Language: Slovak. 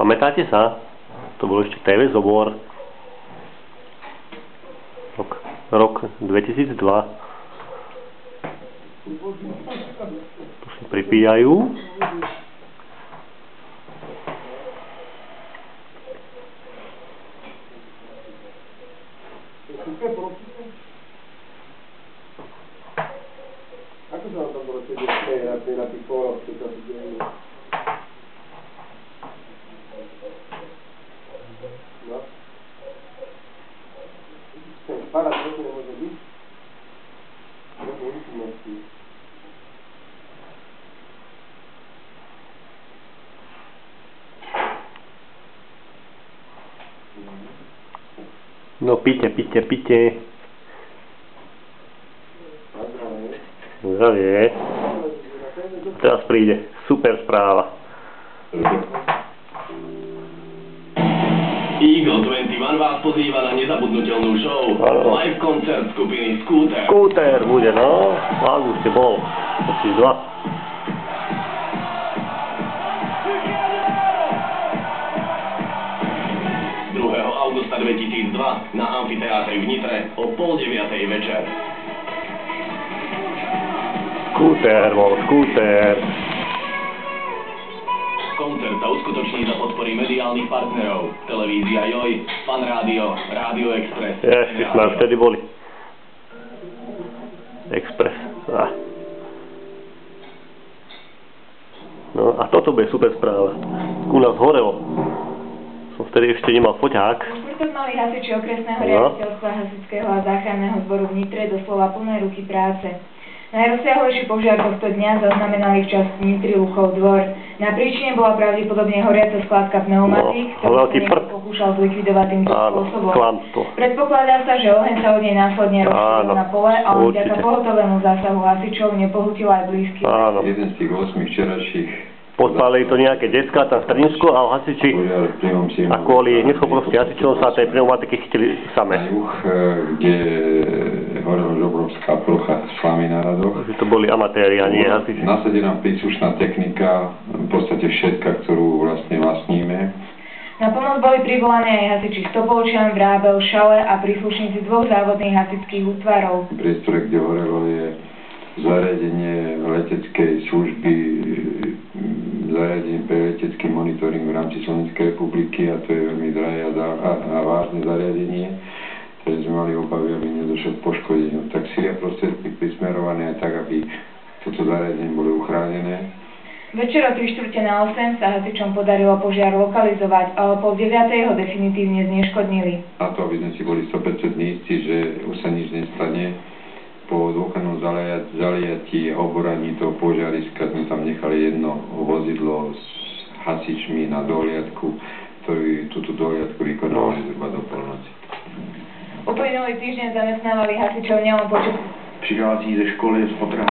Pamätáte sa? To bol ešte TV Zobor. Rok 2002. Tu si pripíjajú. Ako sa vám tam bolo sedieť na tých fóroch, čo sa tu deje? No? Ten šparát trochu nemôže byť? Trochu intimnosti. No pite. Zdravie. Teraz príde super správa. Eagle 21 vás pozýva na nezabudnutelnú show. Live koncert skupiny Scooter. Scooter bude, no. V auguste bol. 2002. 2. augusta 2002 na amfiteátri v Nitre o 8:30 večer. Scooter. Koncert sa uskutoční za podpory mediálnych partnerov. Televízia Joj, Fan Rádio, Rádio Express. Ešte sme vtedy boli. Express. No a toto bude super správa. U nás horelo. Som vtedy ešte nemal foťák. Štvrtok mali hasiči okresného riaditeľstva hasičského a záchranného zboru v Nitre doslova plné ruky práce. Najrozsiahlejší požiar tohto dňa zaznamenali v časti Nitry Luchov dvor. Na príčine bola pravdepodobne horiaca skladka pneumatík, ktorú sa niekto pokúšal zlikvidovať týmto spôsobom. Predpokladá sa, že oheň sa od nej následne rozšíril na pole, ale vďaka pohotovému zásahu hasičov nepohutil aj blízky. Jeden z tých 8 včerajších podpálili to nejaké decká tam v Strdinsku a hasiči a kvôli neschopnosti hasičov sa tej pneumatiky chytili same. Na juh, kde horela obrovská plocha slamy na radoch. To boli amatéri a nie hasiči. Nasadená príslušná technika, v podstate všetka, ktorú vlastníme. Na pomoc boli privolané aj hasiči Stopolčian, Vrábel, Šale a príslušníci dvoch závodných hasičských útvarov. V priestore, kde horelo, je zariadenie leteckej služby, zariadenie pre letecký monitoring v rámci Slovenskej republiky, a to je veľmi drahé a vážne zariadenie, ktoré sme mali obavy, aby nedošlo k poškodeniu. Tak si je prostriedky prismerované tak, aby toto zariadenie boli uchránené. Večer o 7:45 sa hasičom podarilo požiar lokalizovať, ale o 8:30 ho definitívne zneškodnili. Na to, aby sme si boli 100% istí, že už sa nič nestane, po dôkladnom zaliatí a oboraní toho požiariska sme tam nechali jedno vozidlo s hasičmi na dohliadku, ktorí túto dohliadku vykonali zhruba do polnoci. Uplynulý týždeň zamestnávali hasičov nielen počas Přichází ze školy, z